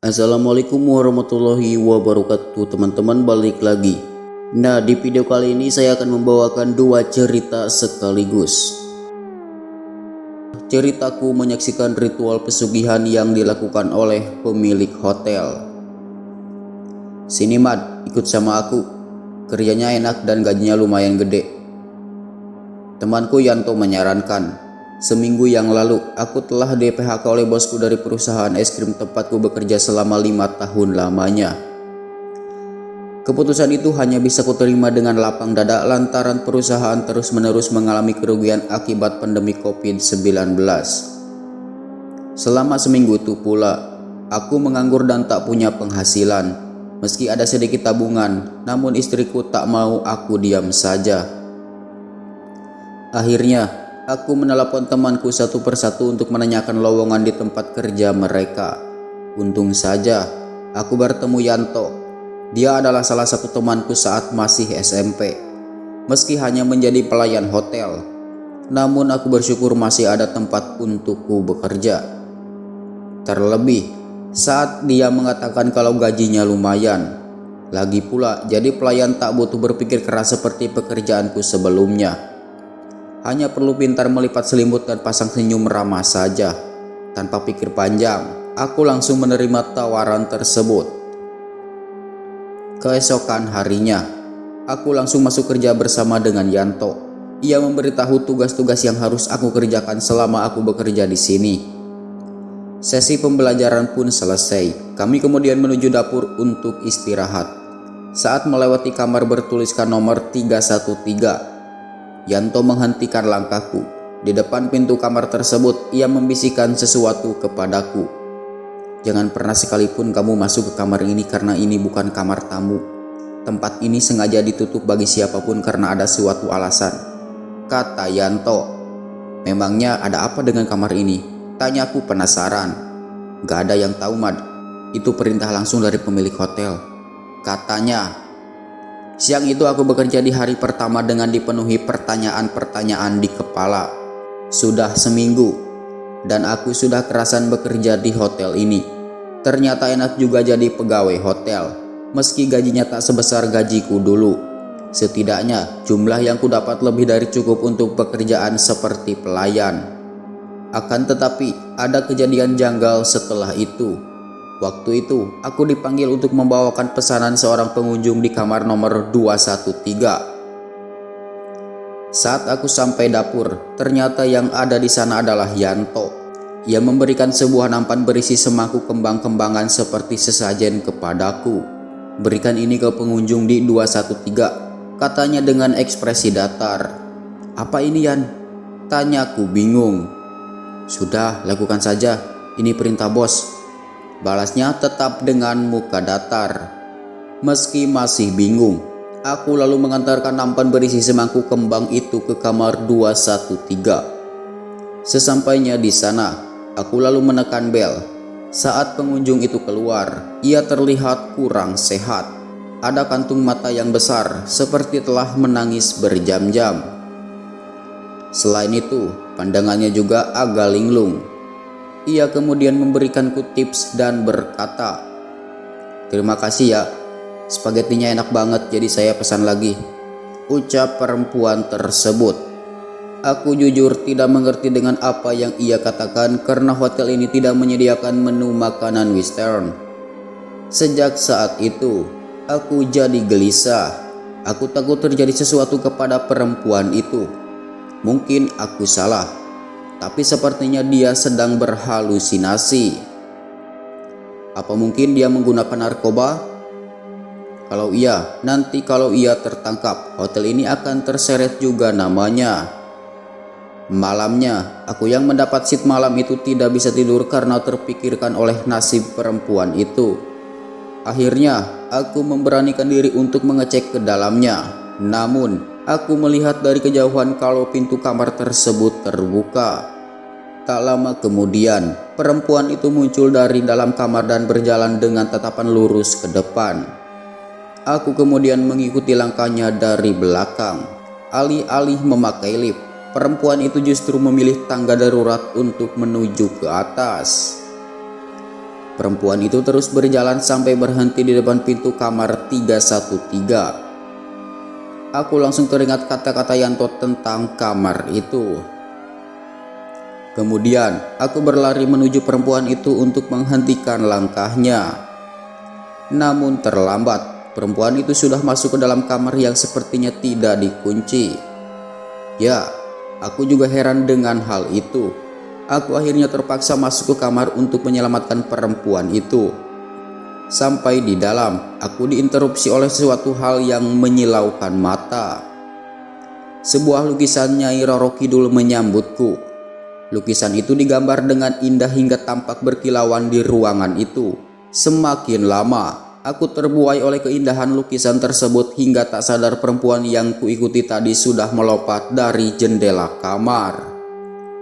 Assalamualaikum warahmatullahi wabarakatuh teman-teman, balik lagi. Nah, di video kali ini saya akan membawakan dua cerita sekaligus. Ceritaku menyaksikan ritual pesugihan yang dilakukan oleh pemilik hotel. Sini Mad, ikut sama aku. Kerjanya enak dan gajinya lumayan gede. Temanku Yanto menyarankan. Seminggu yang lalu, aku telah di-PHK oleh bosku dari perusahaan es krim tempatku bekerja selama 5 tahun lamanya. Keputusan itu hanya bisa kuterima dengan lapang dada lantaran perusahaan terus-menerus mengalami kerugian akibat pandemi COVID-19. Selama seminggu itu pula, aku menganggur dan tak punya penghasilan. Meski ada sedikit tabungan, namun istriku tak mau aku diam saja. Akhirnya, aku menelepon temanku satu persatu untuk menanyakan lowongan di tempat kerja mereka. Untung saja, aku bertemu Yanto. Dia adalah salah satu temanku saat masih SMP. Meski hanya menjadi pelayan hotel, namun aku bersyukur masih ada tempat untukku bekerja. Terlebih, saat dia mengatakan kalau gajinya lumayan. Lagi pula, jadi pelayan tak butuh berpikir keras seperti pekerjaanku sebelumnya. Hanya perlu pintar melipat selimut dan pasang senyum ramah saja. Tanpa pikir panjang, aku langsung menerima tawaran tersebut. Keesokan harinya, aku langsung masuk kerja bersama dengan Yanto. Ia memberitahu tugas-tugas yang harus aku kerjakan selama aku bekerja di sini. Sesi pembelajaran pun selesai. Kami kemudian menuju dapur untuk istirahat. Saat melewati kamar bertuliskan nomor 313, Yanto menghentikan langkahku. Di depan pintu kamar tersebut, ia membisikkan sesuatu kepadaku. Jangan pernah sekalipun kamu masuk ke kamar ini karena ini bukan kamar tamu. Tempat ini sengaja ditutup bagi siapapun karena ada suatu alasan, kata Yanto. Memangnya ada apa dengan kamar ini? Tanyaku penasaran. Gak ada yang tahu Mad. Itu perintah langsung dari pemilik hotel, katanya. Siang itu aku bekerja di hari pertama dengan dipenuhi pertanyaan-pertanyaan di kepala. Sudah seminggu, dan aku sudah kerasan bekerja di hotel ini. Ternyata enak juga jadi pegawai hotel, meski gajinya tak sebesar gajiku dulu. Setidaknya jumlah yang kudapat lebih dari cukup untuk pekerjaan seperti pelayan. Akan tetapi ada kejadian janggal setelah itu. Waktu itu, aku dipanggil untuk membawakan pesanan seorang pengunjung di kamar nomor 213. Saat aku sampai dapur, ternyata yang ada di sana adalah Yanto. Ia memberikan sebuah nampan berisi semangkuk kembang-kembangan seperti sesajen kepadaku. Berikan ini ke pengunjung di 213, katanya dengan ekspresi datar. Apa ini Yan? Tanyaku bingung. Sudah, lakukan saja. Ini perintah bos. Balasnya tetap dengan muka datar. Meski masih bingung, aku lalu mengantarkan nampan berisi semangkuk kembang itu ke kamar 213. Sesampainya di sana, aku lalu menekan bel. Saat pengunjung itu keluar, ia terlihat kurang sehat. Ada kantung mata yang besar, seperti telah menangis berjam-jam. Selain itu, pandangannya juga agak linglung. Ia kemudian memberikanku tips dan berkata, "Terima kasih ya, spagettinya enak banget jadi saya pesan lagi," ucap perempuan tersebut. Aku jujur tidak mengerti dengan apa yang ia katakan karena hotel ini tidak menyediakan menu makanan western. Sejak saat itu, aku jadi gelisah. Aku takut terjadi sesuatu kepada perempuan itu. Mungkin aku salah, tapi sepertinya dia sedang berhalusinasi. Apa mungkin dia menggunakan narkoba? Kalau iya, nanti kalau ia tertangkap, hotel ini akan terseret juga namanya. Malamnya, aku yang mendapat seat malam itu tidak bisa tidur karena terpikirkan oleh nasib perempuan itu. Akhirnya, aku memberanikan diri untuk mengecek ke dalamnya. Namun, aku melihat dari kejauhan kalau pintu kamar tersebut terbuka. Tak lama kemudian, perempuan itu muncul dari dalam kamar dan berjalan dengan tatapan lurus ke depan. Aku kemudian mengikuti langkahnya dari belakang. Alih-alih memakai lift, perempuan itu justru memilih tangga darurat untuk menuju ke atas. Perempuan itu terus berjalan sampai berhenti di depan pintu kamar 313. Aku langsung teringat kata-kata Yanto tentang kamar itu. Kemudian aku berlari menuju perempuan itu untuk menghentikan langkahnya. Namun terlambat, perempuan itu sudah masuk ke dalam kamar yang sepertinya tidak dikunci. Ya, aku juga heran dengan hal itu. Aku akhirnya terpaksa masuk ke kamar untuk menyelamatkan perempuan itu. Sampai di dalam, aku diinterupsi oleh sesuatu hal yang menyilaukan mata. Sebuah lukisan Nyai Roro Kidul menyambutku. Lukisan itu digambar dengan indah hingga tampak berkilauan di ruangan itu. Semakin lama, aku terbuai oleh keindahan lukisan tersebut hingga tak sadar perempuan yang kuikuti tadi sudah melompat dari jendela kamar.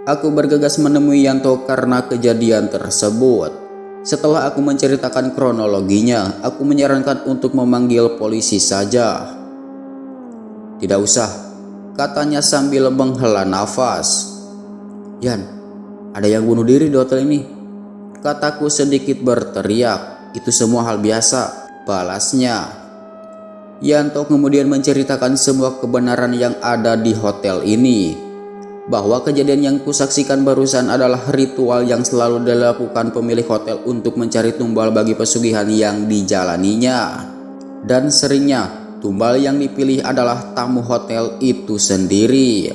Aku bergegas menemui Yanto karena kejadian tersebut. Setelah aku menceritakan kronologinya, aku menyarankan untuk memanggil polisi saja. Tidak usah, katanya sambil menghela nafas. Yan, ada yang bunuh diri di hotel ini, kataku sedikit berteriak. Itu semua hal biasa, balasnya. Yanto kemudian menceritakan semua kebenaran yang ada di hotel ini. Bahwa kejadian yang kusaksikan barusan adalah ritual yang selalu dilakukan pemilik hotel untuk mencari tumbal bagi pesugihan yang dijalaninya. Dan seringnya tumbal yang dipilih adalah tamu hotel itu sendiri.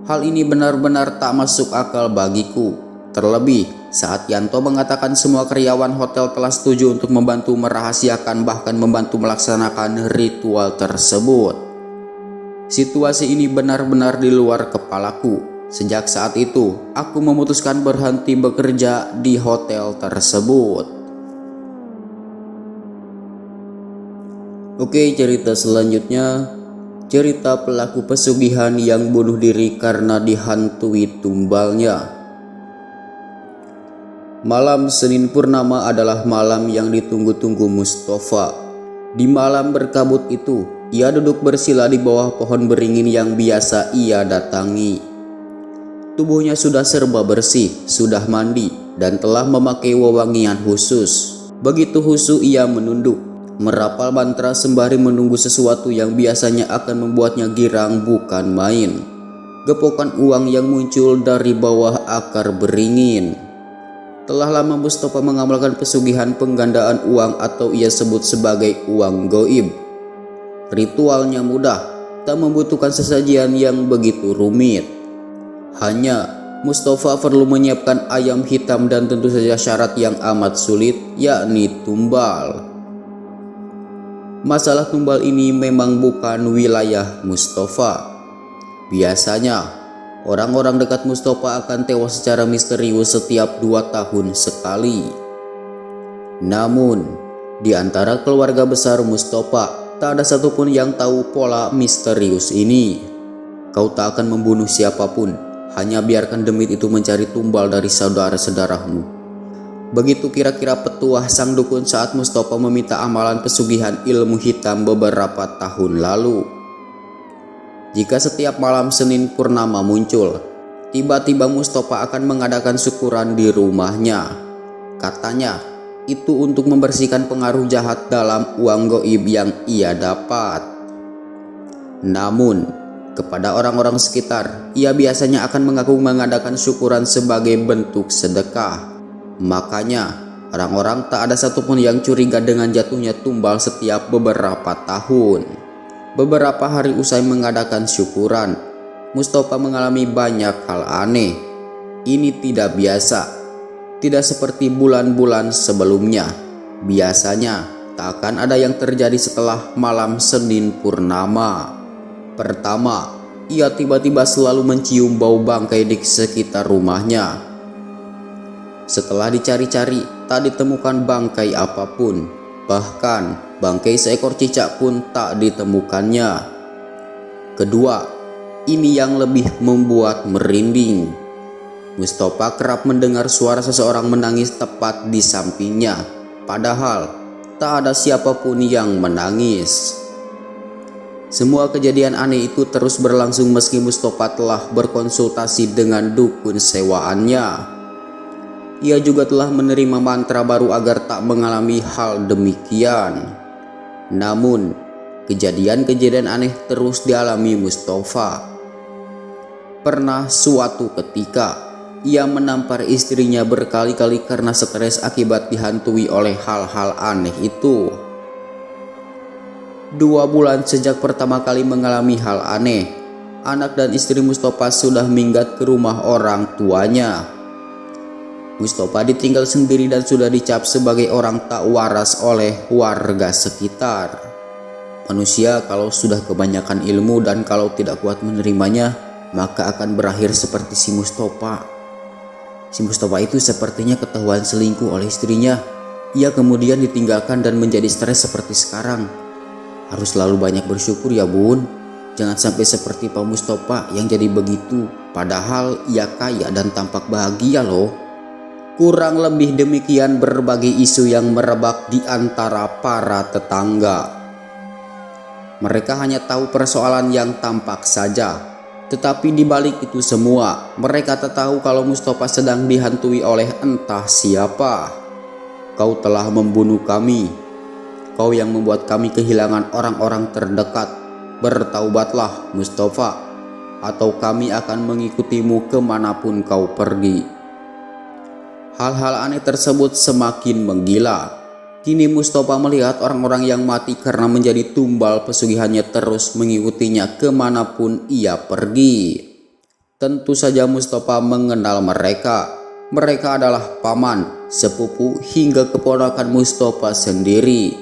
Hal ini benar-benar tak masuk akal bagiku. Terlebih saat Yanto mengatakan semua karyawan hotel telah setuju untuk membantu merahasiakan bahkan membantu melaksanakan ritual tersebut. Situasi ini benar-benar di luar kepalaku. Sejak saat itu, aku memutuskan berhenti bekerja di hotel tersebut. Oke, cerita selanjutnya. Cerita pelaku pesugihan yang bunuh diri karena dihantui tumbalnya. Malam Senin Purnama adalah malam yang ditunggu-tunggu Mustafa. Di malam berkabut itu, ia duduk bersila di bawah pohon beringin yang biasa ia datangi. Tubuhnya sudah serba bersih, sudah mandi, dan telah memakai wewangian khusus. Begitu husu ia menunduk, merapal mantra sembari menunggu sesuatu yang biasanya akan membuatnya girang bukan main. Gepokan uang yang muncul dari bawah akar beringin. Telah lama Mustafa mengamalkan pesugihan penggandaan uang atau ia sebut sebagai uang goib. Ritualnya mudah, tak membutuhkan sesajian yang begitu rumit. Hanya Mustafa perlu menyiapkan ayam hitam dan tentu saja syarat yang amat sulit, yakni tumbal. Masalah tumbal ini memang bukan wilayah Mustafa. Biasanya orang-orang dekat Mustafa akan tewas secara misterius setiap 2 tahun sekali. Namun, di antara keluarga besar Mustafa, tak ada satupun yang tahu pola misterius ini. Kau tak akan membunuh siapapun, hanya biarkan demit itu mencari tumbal dari saudara-saudaramu. Begitu kira-kira petuah sang dukun saat Mustafa meminta amalan pesugihan ilmu hitam beberapa tahun lalu. Jika setiap malam Senin Purnama muncul, tiba-tiba Mustafa akan mengadakan syukuran di rumahnya. Katanya, itu untuk membersihkan pengaruh jahat dalam uang goib yang ia dapat. Namun, kepada orang-orang sekitar, ia biasanya akan mengaku mengadakan syukuran sebagai bentuk sedekah. Makanya, orang-orang tak ada satupun yang curiga dengan jatuhnya tumbal setiap beberapa tahun. Beberapa hari usai mengadakan syukuran, Mustafa mengalami banyak hal aneh. Ini tidak biasa, tidak seperti bulan-bulan sebelumnya. Biasanya tak akan ada yang terjadi setelah malam Senin Purnama. Pertama, ia tiba-tiba selalu mencium bau bangkai di sekitar rumahnya. Setelah dicari-cari, tak ditemukan bangkai apapun. Bahkan bangkai seekor cicak pun tak ditemukannya. Kedua, ini yang lebih membuat merinding. Mustafa kerap mendengar suara seseorang menangis tepat di sampingnya. Padahal tak ada siapapun yang menangis. Semua kejadian aneh itu terus berlangsung meski Mustafa telah berkonsultasi dengan dukun sewaannya. Ia juga telah menerima mantra baru agar tak mengalami hal demikian. Namun, kejadian-kejadian aneh terus dialami Mustafa. Pernah suatu ketika, ia menampar istrinya berkali-kali karena stres akibat dihantui oleh hal-hal aneh itu. 2 bulan sejak pertama kali mengalami hal aneh, anak dan istri Mustafa sudah minggat ke rumah orang tuanya. Mustafa ditinggal sendiri dan sudah dicap sebagai orang tak waras oleh warga sekitar. Manusia kalau sudah kebanyakan ilmu dan kalau tidak kuat menerimanya, maka akan berakhir seperti si Mustafa. Si Mustafa itu sepertinya ketahuan selingkuh oleh istrinya. Ia kemudian ditinggalkan dan menjadi stres seperti sekarang. Harus selalu banyak bersyukur ya bun. Jangan sampai seperti Pak Mustafa yang jadi begitu. Padahal ia kaya dan tampak bahagia loh. Kurang lebih demikian berbagai isu yang merebak di antara para tetangga. Mereka hanya tahu persoalan yang tampak saja. Tetapi di balik itu semua, mereka tak tahu kalau Mustafa sedang dihantui oleh entah siapa. Kau telah membunuh kami. Kau yang membuat kami kehilangan orang-orang terdekat. Bertaubatlah Mustafa, atau kami akan mengikutimu kemanapun kau pergi. Hal-hal aneh tersebut semakin menggila. Kini Mustafa melihat orang-orang yang mati karena menjadi tumbal pesugihannya terus mengikutinya kemanapun ia pergi. Tentu saja Mustafa mengenal mereka. Mereka adalah paman, sepupu hingga keponakan Mustafa sendiri.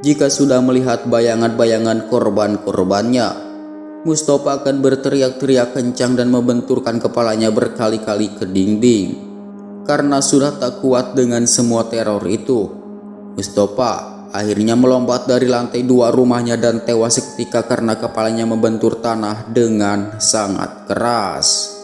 Jika sudah melihat bayangan-bayangan korban-korbannya, Mustafa akan berteriak-teriak kencang dan membenturkan kepalanya berkali-kali ke dinding. Karena sudah tak kuat dengan semua teror itu, Mustafa akhirnya melompat dari lantai 2 rumahnya dan tewas seketika karena kepalanya membentur tanah dengan sangat keras.